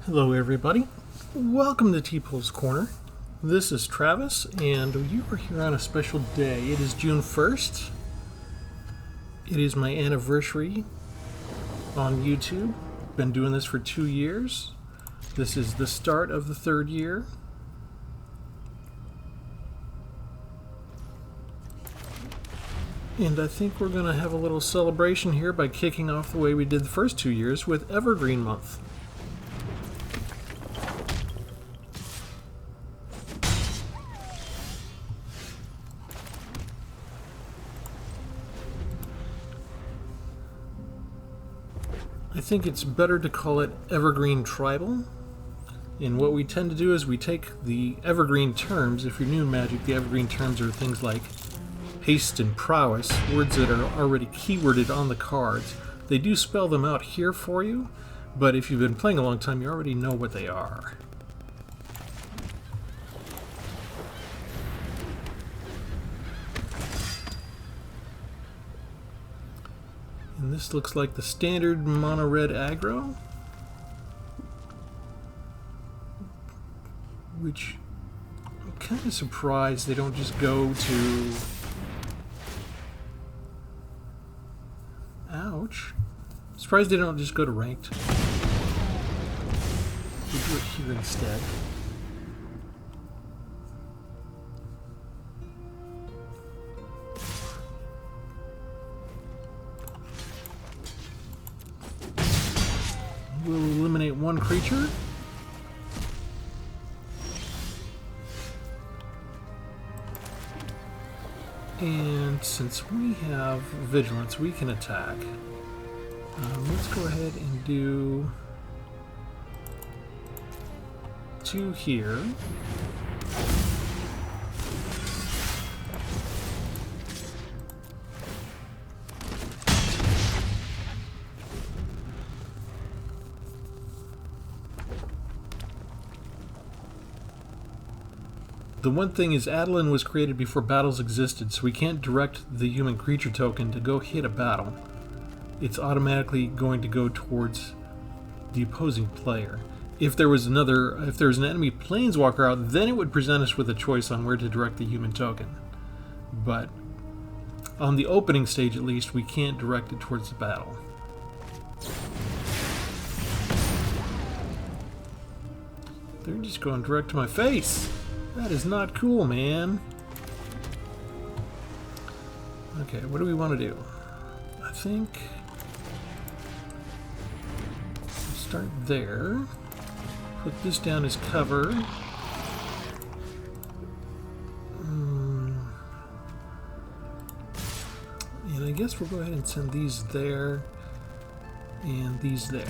Hello everybody, welcome to Tpull's Corner. This is Travis and you are here on a special day. It is June 1st. It is my anniversary on YouTube. Been doing this for 2 years. This is the start of the 3rd year. And I think we're going to have a little celebration here by kicking off the way we did the first 2 years with Evergreen Month. I think it's better to call it Evergreen Tribal. And what we tend to do is we take the Evergreen terms. If you're new in Magic, the Evergreen terms are things like haste and prowess, words that are already keyworded on the cards. They do spell them out here for you, but if you've been playing a long time, you already know what they are. And this looks like the standard mono red aggro, which I'm kind of surprised they don't just go to... Ouch. Surprised they don't just go to ranked. We do it here instead. We'll eliminate one creature. And since we have Vigilance, we can attack. Let's go ahead and do 2 here. The one thing is Adeline was created before battles existed, so we can't direct the human creature token to go hit a battle. It's automatically going to go towards the opposing player. If there was an enemy planeswalker out, then it would present us with a choice on where to direct the human token. But on the opening stage at least, we can't direct it towards the battle. They're just going direct to my face. That is not cool, man. Okay, what do we want to do? I think we'll start there. Put this down as cover. And I guess we'll go ahead and send these there and these there.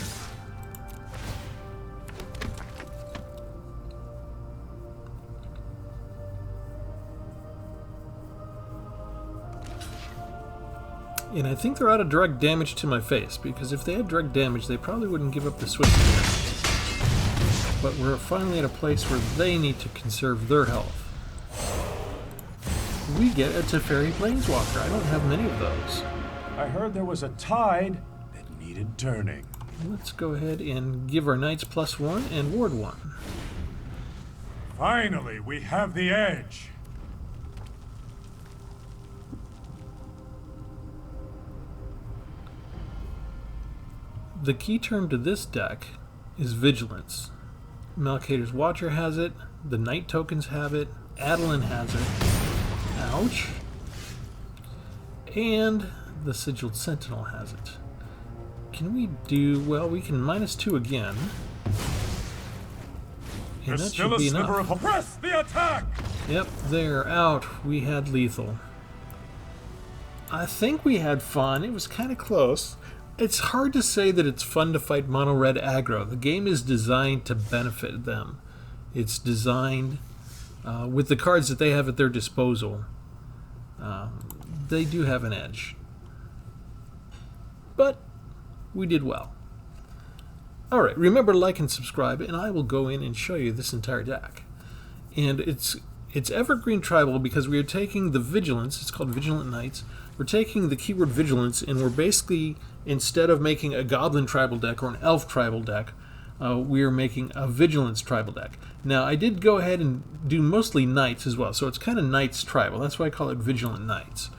And I think they're out of direct damage to my face, because if they had direct damage, they probably wouldn't give up the switch here. But we're finally at a place where they need to conserve their health. We get a Teferi Planeswalker. I don't have many of those. I heard there was a tide that needed turning. Let's go ahead and give our knights +1 and ward 1. Finally, we have the edge. The key term to this deck is Vigilance. Malkator's Watcher has it, the Knight tokens have it, Adeline has it, ouch, and the Sigiled Sentinel has it. Can we do, well, we can -2 again, and that should be enough. Press the attack! Yep, they're out. We had lethal. I think we had fun. It was kind of close. It's hard to say that it's fun to fight mono red aggro. The game is designed to benefit them. It's designed with the cards that they have at their disposal. They do have an edge. But we did well. Alright, remember to like and subscribe, and I will go in and show you this entire deck. And it's Evergreen Tribal because we are taking the Vigilance, it's called Vigilant Knights, we're taking the keyword Vigilance and we're basically, instead of making a Goblin Tribal deck or an Elf Tribal deck, we are making a Vigilance tribal deck. Now, I did go ahead and do mostly Knights as well, so it's kind of Knights tribal. That's why I call it Vigilant Knights.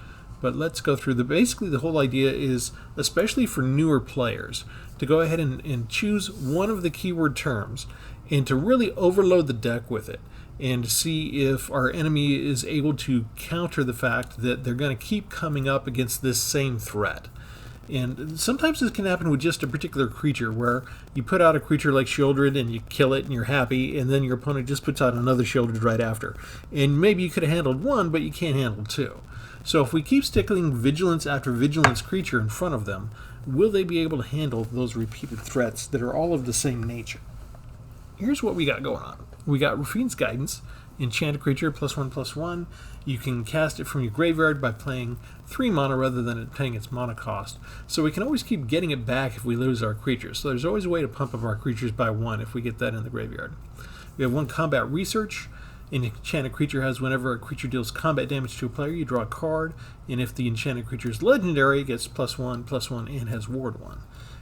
But let's go through basically the whole idea is, especially for newer players, to go ahead and choose one of the keyword terms and to really overload the deck with it and see if our enemy is able to counter the fact that they're going to keep coming up against this same threat. And sometimes this can happen with just a particular creature, where you put out a creature like Shieldred and you kill it and you're happy, and then your opponent just puts out another Shieldred right after. And maybe you could have handled one, but you can't handle two. So if we keep sticking Vigilance after Vigilance creature in front of them, will they be able to handle those repeated threats that are all of the same nature? Here's what we got going on. We got Rafine's Guidance, enchanted creature, +1/+1. You can cast it from your graveyard by playing 3 mana rather than it paying its mana cost. So we can always keep getting it back if we lose our creatures. So there's always a way to pump up our creatures by 1 if we get that in the graveyard. We have 1 Combat Research. An enchanted creature has whenever a creature deals combat damage to a player, you draw a card. And if the enchanted creature is legendary, it gets +1/+1 and has Ward 1.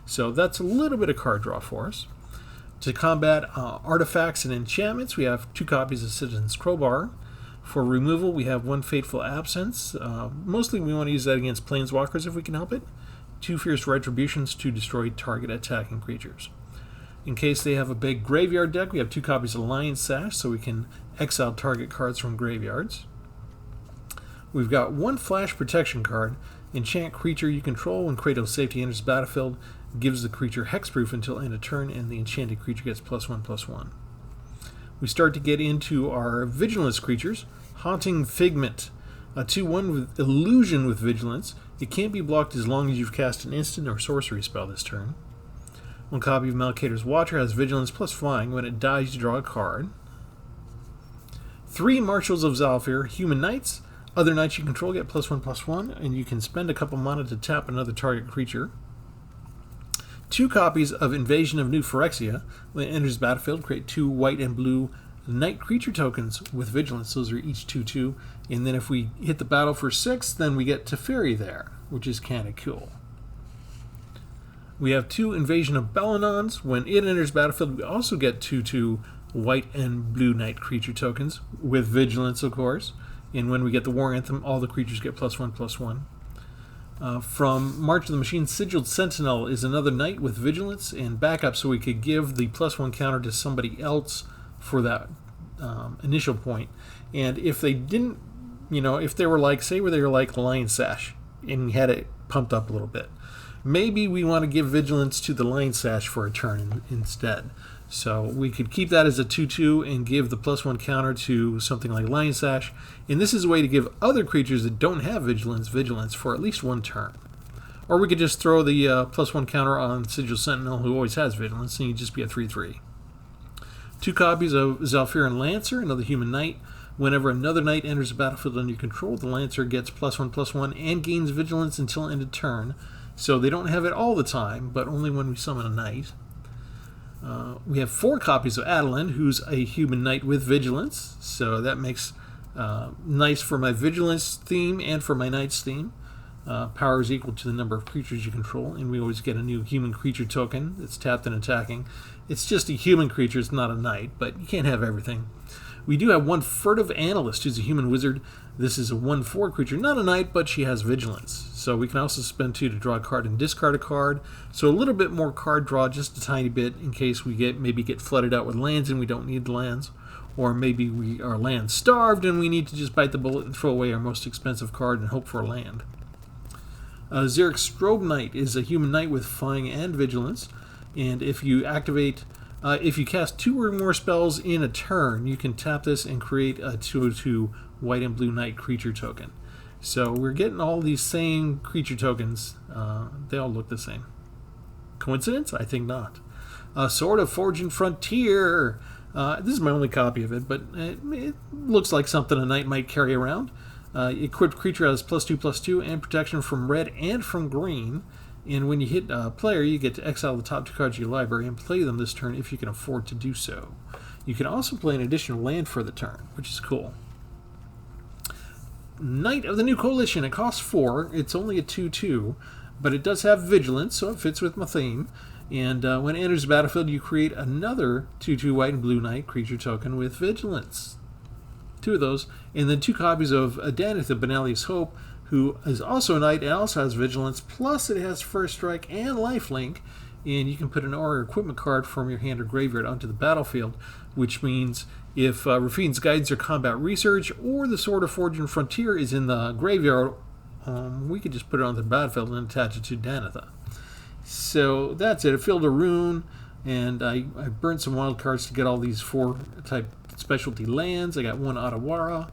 So that's a little bit of card draw for us. To combat artifacts and enchantments, we have 2 copies of Citizen's Crowbar. For removal, we have 1 Fateful Absence. Mostly we want to use that against Planeswalkers if we can help it. 2 Fierce Retributions to destroy target attacking creatures. In case they have a big graveyard deck, we have 2 copies of Lion's Sash, so we can exile target cards from graveyards. We've got 1 Flash Protection card. Enchant creature you control when Kratos Safety enters the battlefield, gives the creature hexproof until end of turn, and the enchanted creature gets +1/+1. We start to get into our Vigilance creatures. Haunting Figment, a 2/1 with Illusion with Vigilance. It can't be blocked as long as you've cast an instant or sorcery spell this turn. 1 copy of Malkator's Watcher has Vigilance plus Flying. When it dies, you draw a card. 3 Marshals of Zalfir, Human Knights. Other knights you control get +1/+1, and you can spend a couple mana to tap another target creature. 2 copies of Invasion of New Phyrexia. When it enters the battlefield, create 2 white and blue knight creature tokens with Vigilance. Those are each 2/2. And then if we hit the battle for 6, then we get Teferi there, which is kind of cool. We have 2 Invasion of Bellinons. When it enters battlefield, we also get 2/2 white and blue knight creature tokens with Vigilance, of course. And when we get the War Anthem, all the creatures get +1/+1. From March of the Machine, Sigiled Sentinel is another knight with Vigilance and backup, so we could give the +1 counter to somebody else for that initial point. And if they didn't, if they were like, say, they were like Lion's Sash and had it pumped up a little bit, maybe we want to give Vigilance to the Lion's Sash for a turn instead. So we could keep that as a 2/2 and give the +1 counter to something like Lion's Sash. And this is a way to give other creatures that don't have Vigilance for at least 1 turn. Or we could just throw the +1 counter on Sigil Sentinel, who always has Vigilance, and you'd just be a 3/3. 2 copies of Zalfiran Lancer, another human knight. Whenever another knight enters the battlefield under your control, the Lancer gets +1/+1 and gains Vigilance until end of turn. So they don't have it all the time, but only when we summon a knight. We have 4 copies of Adeline, who's a human knight with Vigilance, so that makes nice for my Vigilance theme and for my Knights theme. Power is equal to the number of creatures you control, and we always get a new human creature token that's tapped and attacking. It's just a human creature, it's not a knight, but you can't have everything. We do have 1 Furtive Analyst, who's a human wizard. This is a 1/4 creature, not a knight, but she has Vigilance. So we can also spend 2 to draw a card and discard a card. So a little bit more card draw, just a tiny bit, in case we maybe get flooded out with lands and we don't need the lands. Or maybe we are land starved and we need to just bite the bullet and throw away our most expensive card and hope for a land. Xeric Strobe Knight is a human knight with Flying and Vigilance. And if you cast 2 or more spells in a turn, you can tap this and create a 2/2 white and blue knight creature token. So we're getting all these same creature tokens. They all look the same. Coincidence? I think not. Sword of Forging Frontier. This is my only copy of it, but it looks like something a knight might carry around. Equipped creature has +2/+2 and protection from red and from green. And when you hit a player, you get to exile the top 2 cards of your library and play them this turn if you can afford to do so. You can also play an additional land for the turn, which is cool. Knight of the New Coalition. It costs 4. It's only a 2/2, but it does have Vigilance, so it fits with my theme. And when it enters the battlefield, you create another 2/2 white and blue knight creature token with Vigilance. 2 of those, and then 2 copies of Adanith of Benalius Hope, who is also a knight and also has Vigilance, plus it has First Strike and Lifelink, and you can put an aura equipment card from your hand or graveyard onto the battlefield, which means if Rafine's Guidance or Combat Research or the Sword of Fortune Frontier is in the graveyard, we could just put it onto the battlefield and attach it to Danitha. So that's it. I filled a rune, and I burnt some wild cards to get all these 4 type specialty lands. I got 1 Otawara,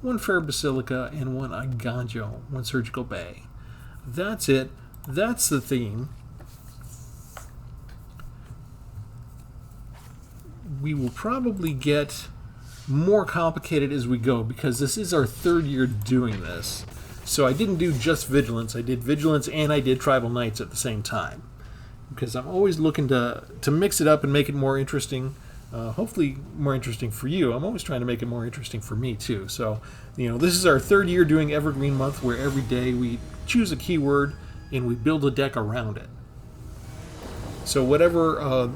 1 Fair Basilica, and 1 Iganjo, 1 Surgical Bay. That's it. That's the theme. We will probably get more complicated as we go because this is our 3rd year doing this. So I didn't do just Vigilance. I did Vigilance and I did Tribal Knights at the same time because I'm always looking to mix it up and make it more interesting. Hopefully more interesting for you. I'm always trying to make it more interesting for me too. So, this is our 3rd year doing Evergreen Month, where every day we choose a keyword and we build a deck around it. So whatever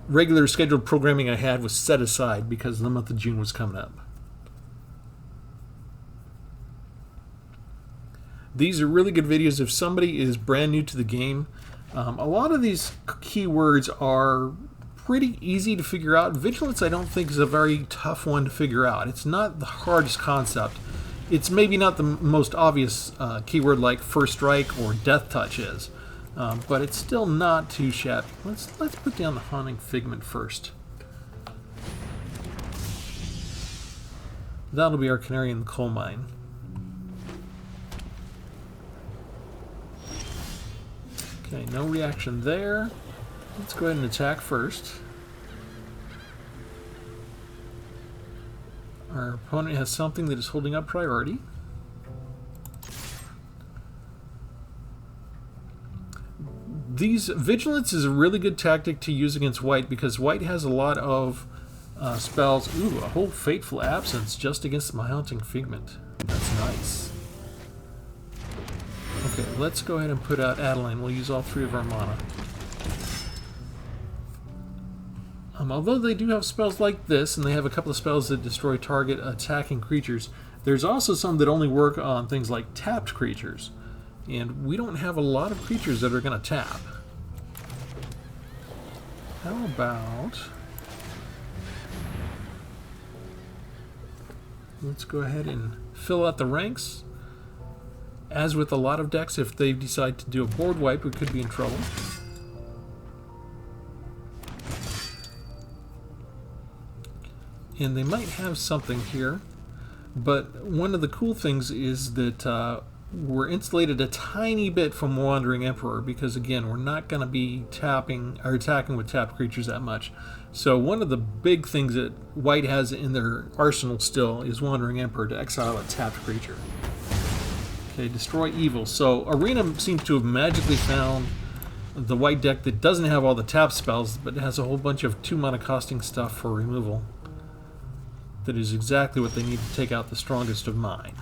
regular scheduled programming I had was set aside because the month of June was coming up. These are really good videos if somebody is brand new to the game. A lot of these keywords are pretty easy to figure out. Vigilance, I don't think, is a very tough one to figure out. It's not the hardest concept. It's maybe not the most obvious keyword like First Strike or Death Touch is, but it's still not too shabby. Let's put down the Haunting Figment first. That'll be our canary in the coal mine. Okay, no reaction there. Let's go ahead and attack first. Our opponent has something that is holding up priority. Vigilance is a really good tactic to use against white because white has a lot of spells. Ooh, a whole Fateful Absence just against my Haunting Figment. That's nice. Okay, let's go ahead and put out Adeline. We'll use all 3 of our mana. Although they do have spells like this, and they have a couple of spells that destroy target attacking creatures, there's also some that only work on things like tapped creatures. And we don't have a lot of creatures that are going to tap. How about... let's go ahead and fill out the ranks. As with a lot of decks, if they decide to do a board wipe, we could be in trouble. And they might have something here, but one of the cool things is that we're insulated a tiny bit from Wandering Emperor because, again, we're not going to be tapping or attacking with tapped creatures that much. So one of the big things that white has in their arsenal still is Wandering Emperor to exile a tapped creature. Okay, destroy evil. So Arena seems to have magically found the white deck that doesn't have all the tap spells, but it has a whole bunch of 2 mana costing stuff for removal. That is exactly what they need to take out the strongest of mine.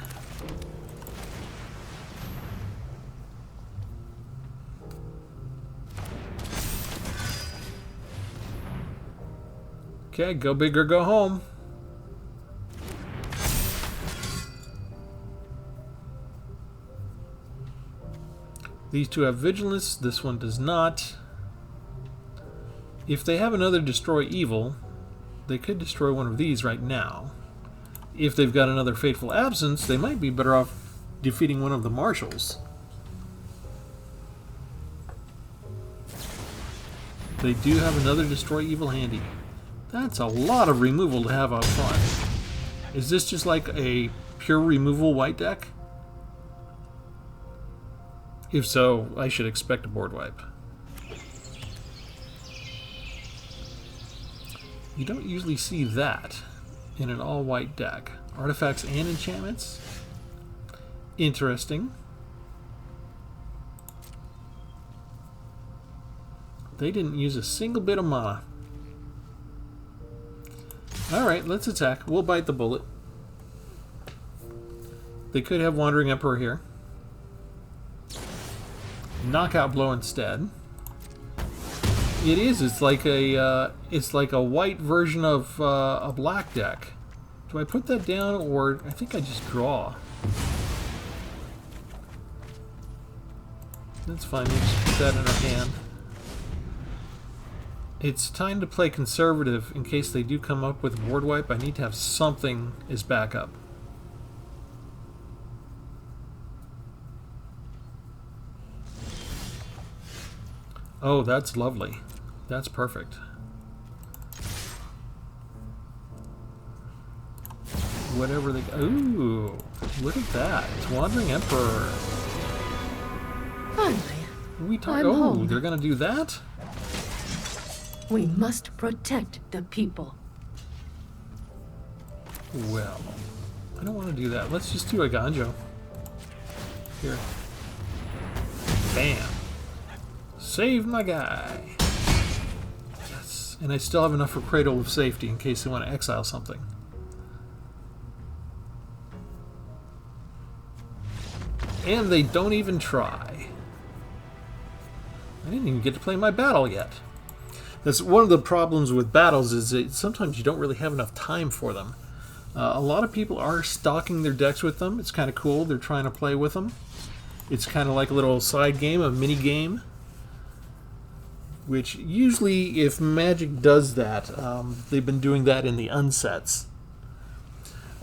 Okay, go big or go home. These 2 have Vigilance, this one does not. If they have another Destroy Evil, they could destroy one of these right now. If they've got another Fateful Absence, they might be better off defeating one of the Marshals. They do have another Destroy Evil handy. That's a lot of removal to have up front. Is this just like a pure removal white deck? If so, I should expect a board wipe. You don't usually see that in an all-white deck. Artifacts and enchantments? Interesting. They didn't use a single bit of mana. Alright, let's attack. We'll bite the bullet. They could have Wandering Emperor here. Knockout blow instead. It is. It's like a white version of a black deck. Do I put that down, or I think I just draw? That's fine. We'll just put that in our hand. It's time to play conservative in case they do come up with board wipe. I need to have something as backup. Oh, that's lovely. That's perfect. Whatever they... Ooh, look at that. It's Wandering Emperor. Finally, Oh, home. They're gonna do that? We must protect the people. Well, I don't want to do that. Let's just do a Ganjo. Here. Bam. Save my guy. Yes. And I still have enough for Cradle of Safety in case they want to exile something. And they don't even try. I didn't even get to play my battle yet. That's one of the problems with battles, is that sometimes you don't really have enough time for them. A lot of people are stocking their decks with them. It's kind of cool. They're trying to play with them. It's kind of like a little side game, a mini game. Which usually, if Magic does that, they've been doing that in the unsets.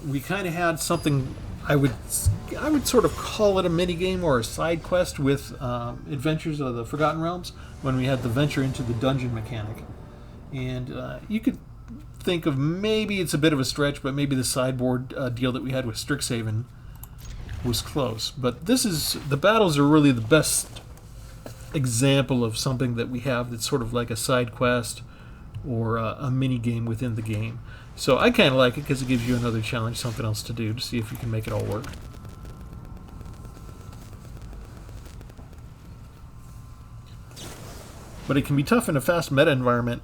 We kind of had something, I would sort of call it a mini game or a side quest with Adventures of the Forgotten Realms, when we had the venture into the dungeon mechanic. And you could think of, maybe it's a bit of a stretch, but maybe the sideboard deal that we had with Strixhaven was close. But the battles are really the best example of something that we have that's sort of like a side quest or a mini game within the game. So I kind of like it because it gives you another challenge, something else to do, to see if you can make it all work. But it can be tough in a fast meta environment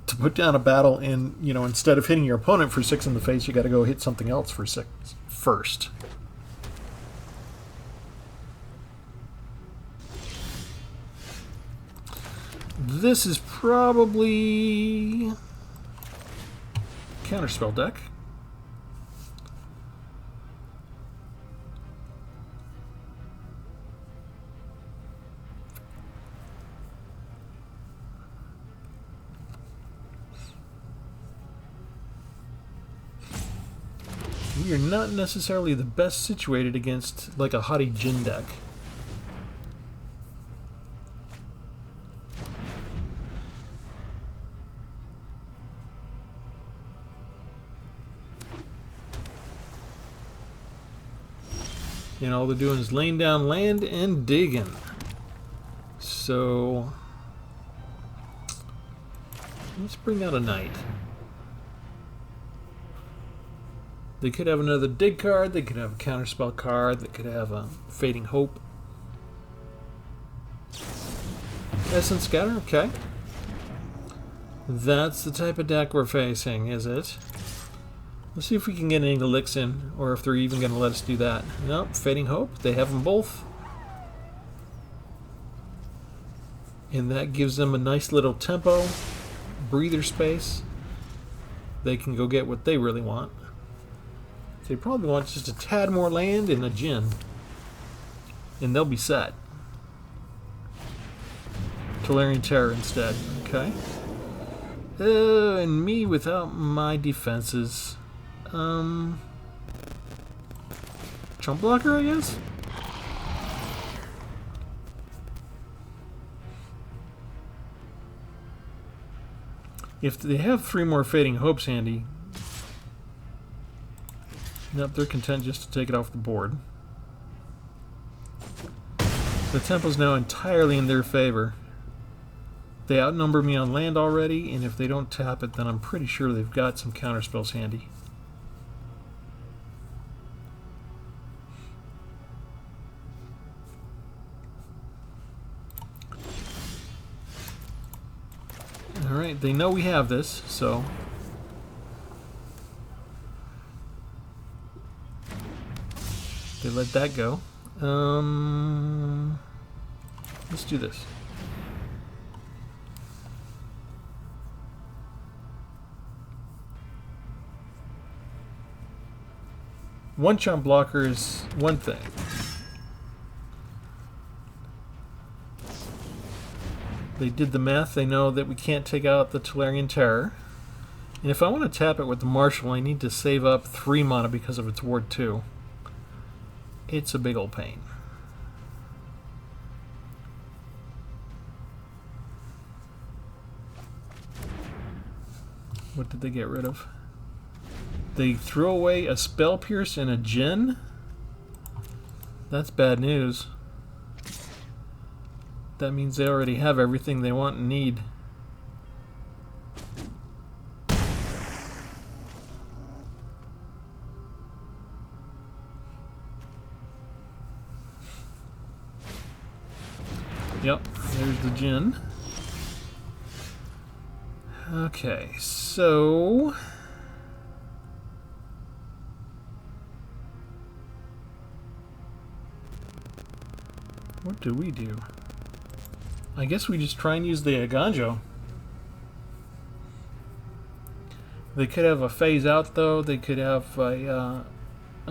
to put down a battle, and instead of hitting your opponent for 6 in the face, you got to go hit something else for 6 first. This is probably Counterspell deck. We are not necessarily the best situated against like a Haughty Djinn deck. And all they're doing is laying down land and digging. So let's bring out a knight. They could have another dig card, they could have a counterspell card, they could have a Fading Hope. Essence Scatter, okay. That's the type of deck we're facing, is it? Let's see if we can get any licks in, or if they're even going to let us do that. Nope, Fading Hope, they have them both. And that gives them a nice little tempo, breather space. They can go get what they really want. They probably want just a tad more land and a Djinn, and they'll be set. Tolarian Terror instead, okay. And me without my defenses. Trump blocker, I guess? If they have 3 more Fading Hopes handy, nope, they're content just to take it off the board. The tempo's now entirely in their favor. They outnumber me on land already, and if they don't tap it, then I'm pretty sure they've got some counterspells handy. Alright, they know we have this, so they let that go. Let's do this. One-chomp blocker is one thing. They did the math. They know that we can't take out the Tolarian Terror. And if I want to tap it with the Marshal, I need to save up 3 mana because of its Ward 2. It's a big old pain. What did they get rid of? They threw away a Spell Pierce and a Djinn? That's bad news. That means they already have everything they want and need. Yep, there's the Djinn. Okay, so... what do we do? I guess we just try and use the Aganjo. They could have a phase out though. They could have a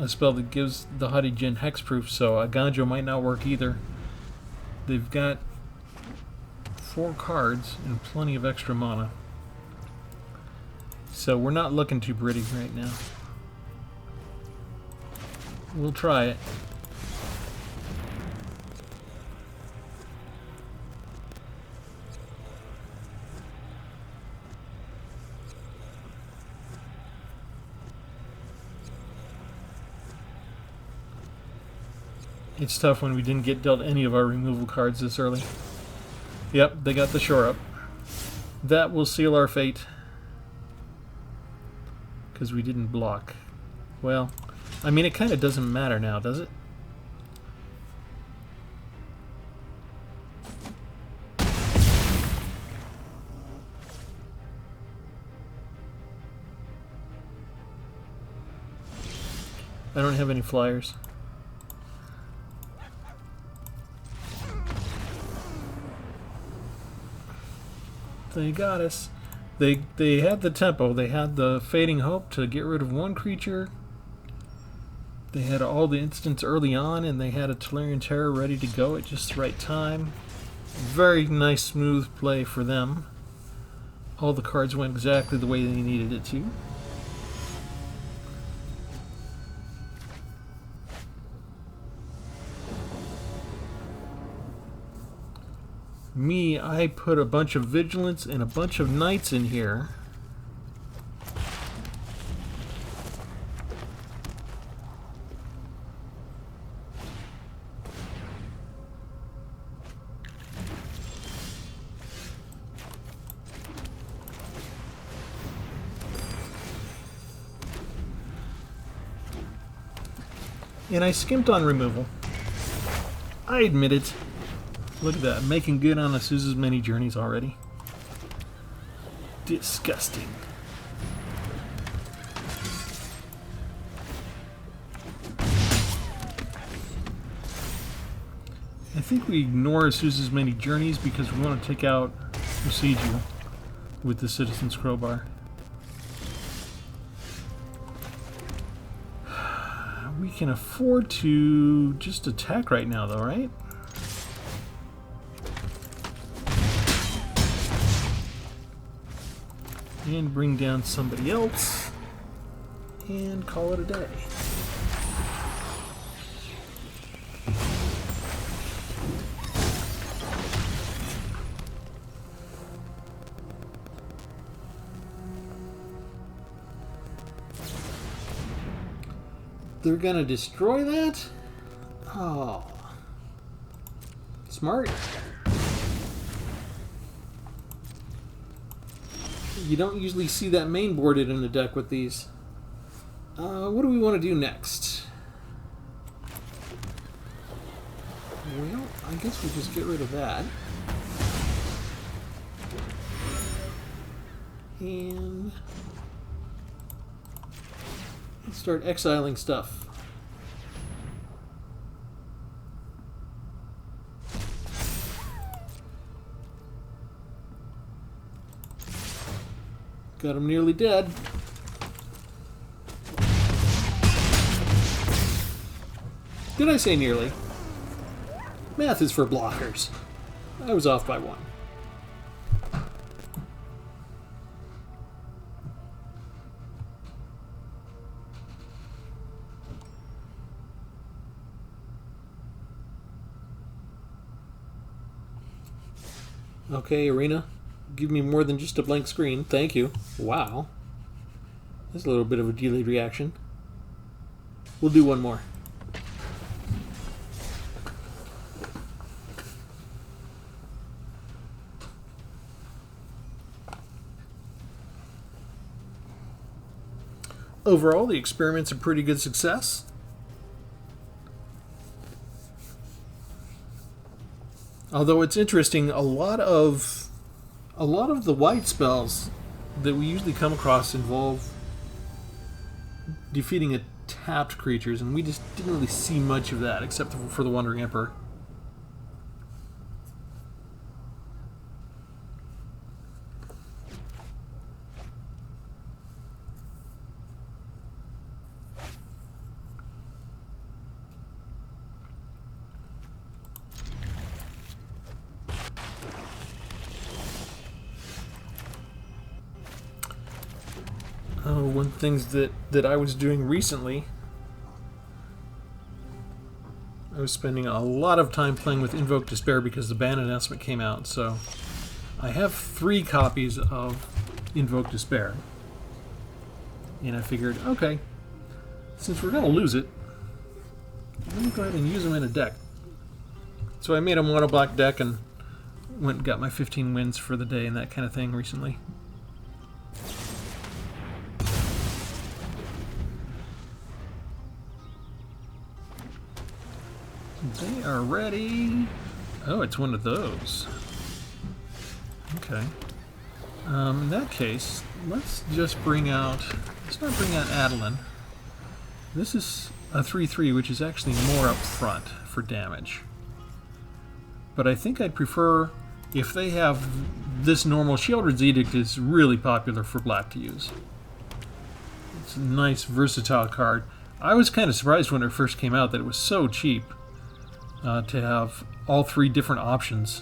spell that gives the Haughty Djinn hexproof, so Aganjo might not work either. They've got 4 cards and plenty of extra mana. So we're not looking too pretty right now. We'll try it. It's tough when we didn't get dealt any of our removal cards this early. Yep, they got the shore up. That will seal our fate. Because we didn't block. Well, I mean, it kind of doesn't matter now, does it? I don't have any flyers. They got us. They had the tempo. They had the Fading Hope to get rid of 1 creature. They had all the instants early on, and they had a Tolarian Terror ready to go at just the right time. Very nice, smooth play for them. All the cards went exactly the way they needed it to. Me, I put a bunch of Vigilance and a bunch of Knights in here. And I skimped on removal. I admit it. Look at that, making good on Azusa's many journeys already. Disgusting. I think we ignore Azusa's many journeys because we want to take out Procedure with the Citizen's Crowbar. We can afford to just attack right now though, right? And bring down somebody else and call it a day. They're gonna destroy that? Oh. Smart. You don't usually see that main boarded in the deck with these. What do we want to do next? Well, I guess we just get rid of that. And start exiling stuff. Got him nearly dead. Did I say nearly? Math is for blockers. I was off by 1. Okay, Arena. Give me more than just a blank screen. Thank you. Wow. That's a little bit of a delayed reaction. We'll do one more. Overall, the experiment's a pretty good success. Although it's interesting, a lot of the white spells that we usually come across involve defeating a tapped creatures, and we just didn't really see much of that except for the Wandering Emperor. One of the things that I was doing recently, I was spending a lot of time playing with Invoke Despair because the ban announcement came out, so I have 3 copies of Invoke Despair. And I figured, okay, since we're going to lose it, let me go ahead and use them in a deck. So I made a mono black deck and went and got my 15 wins for the day and that kind of thing recently. They are ready. Oh, it's one of those. Okay. In that case, let's not bring out Adeline. This is a 3/3, which is actually more up front for damage. But I think I'd prefer if they have this normal. Sheoldred's Edict is really popular for black to use. It's a nice, versatile card. I was kind of surprised when it first came out that it was so cheap. To have all 3 different options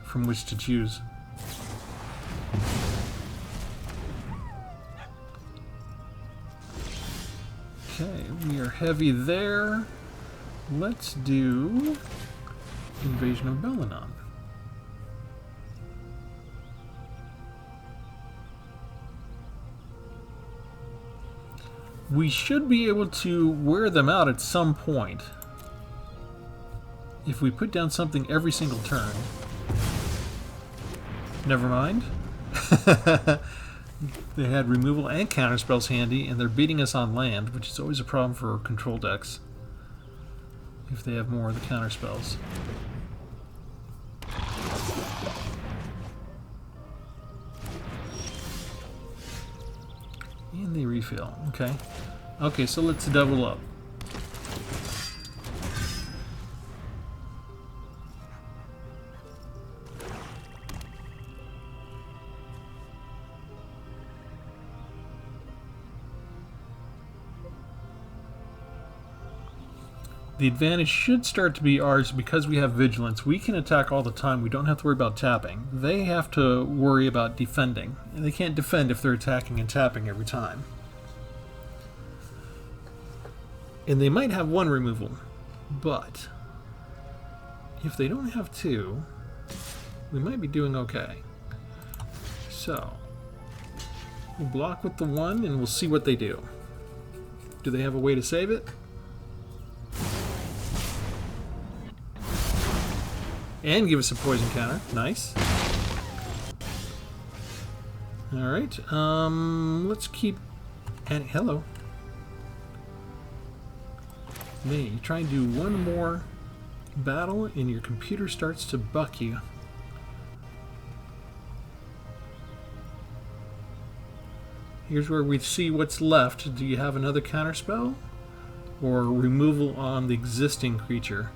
from which to choose. Okay, we are heavy there. Let's do Invasion of Belenon. We should be able to wear them out at some point. If we put down something every single turn. Never mind. They had removal and counter spells handy, and they're beating us on land, which is always a problem for control decks if they have more of the counter spells. And they refill. Okay. Okay, so let's double up. The advantage should start to be ours because we have Vigilance. We can attack all the time. We don't have to worry about tapping. They have to worry about defending. And they can't defend if they're attacking and tapping every time. And they might have 1 removal. But if they don't have 2, we might be doing okay. So we'll block with the 1 and we'll see what they do. Do they have a way to save it? And give us a poison counter. Nice. Alright, let's keep... And hello. Then you try and do 1 more battle and your computer starts to buck you. Here's where we see what's left. Do you have another counterspell? Or removal on the existing creature?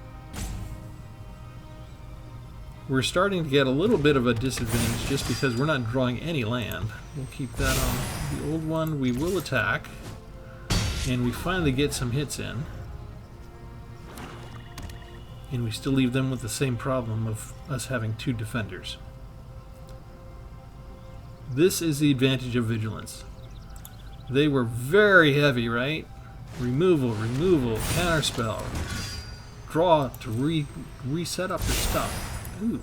We're starting to get a little bit of a disadvantage just because we're not drawing any land. We'll keep that on the old one. We will attack. And we finally get some hits in. and we still leave them with the same problem of us having 2 defenders. This is the advantage of Vigilance. They were very heavy, right? Removal, counterspell, draw to reset up their stuff. Ooh,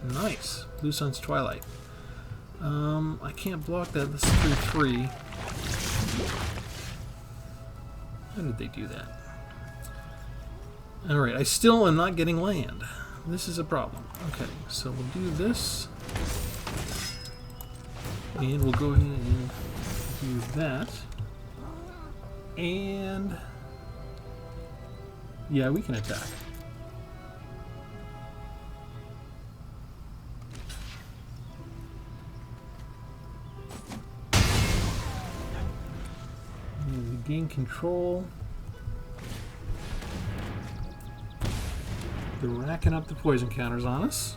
nice. Blue Sun's Twilight. I can't block that. This is 3/3. How did they do that? Alright, I still am not getting land. This is a problem. Okay, so we'll do this. And we'll go ahead and do that. And yeah, we can attack. And we gain control. They're racking up the poison counters on us.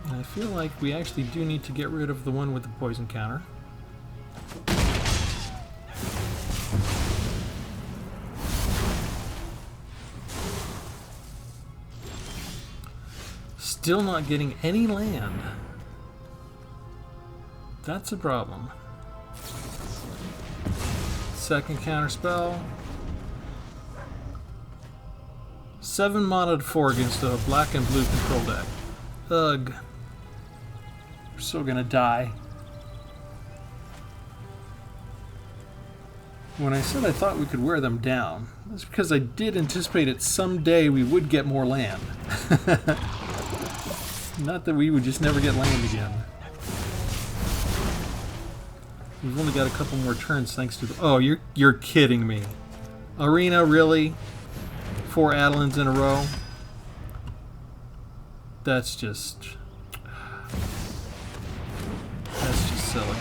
And I feel like we actually do need to get rid of the one with the poison counter. Still not getting any land. That's a problem. Second counter spell. 7 mana to 4 against a black and blue control deck. Ugh. We're still gonna die. When I said I thought we could wear them down, that's because I did anticipate that someday we would get more land. Not that we would just never get land again. We've only got a couple more turns thanks to the... Oh, you're kidding me. Arena, really? 4 Adelins in a row? That's just silly.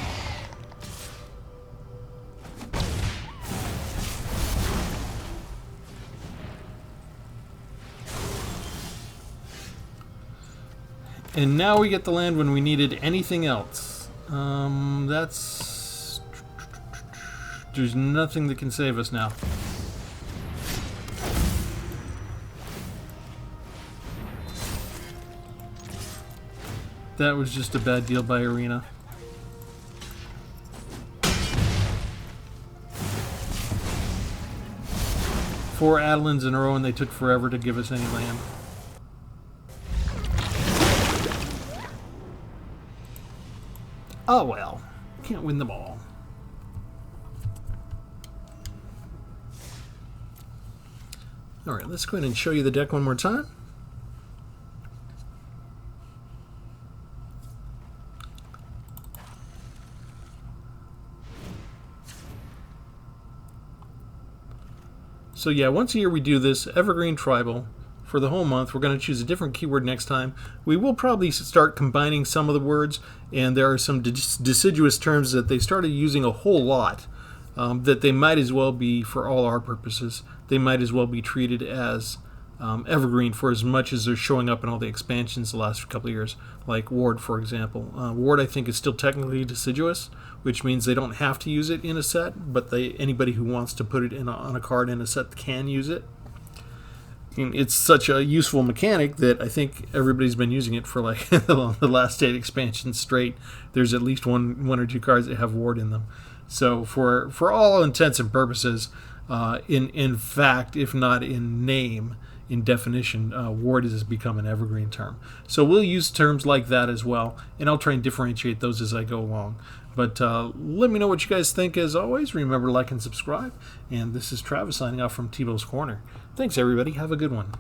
And now we get the land when we needed anything else. That's... There's nothing that can save us now. That was just a bad deal by Arena. Four Adelins in a row and they took forever to give us any land. Oh well, can't win them all. Alright, let's go ahead and show you the deck one more time. So yeah, once a year we do this Evergreen Tribal. For the whole month, we're going to choose a different keyword next time. We will probably start combining some of the words, and there are some deciduous terms that they started using a whole lot that they might as well be, for all our purposes, they might as well be treated as Evergreen for as much as they're showing up in all the expansions the last couple of years, like Ward, for example. Ward, I think, is still technically deciduous, which means they don't have to use it in a set, but anybody who wants to put it on a card in a set can use it. It's such a useful mechanic that I think everybody's been using it for like the last 8 expansions straight. There's at least one or two cards that have Ward in them. So for all intents and purposes, in fact, if not in name, in definition, Ward has become an Evergreen term. So we'll use terms like that as well, and I'll try and differentiate those as I go along. But let me know what you guys think as always. Remember, like and subscribe. And this is Travis signing off from Tpull's Corner. Thanks, everybody. Have a good one.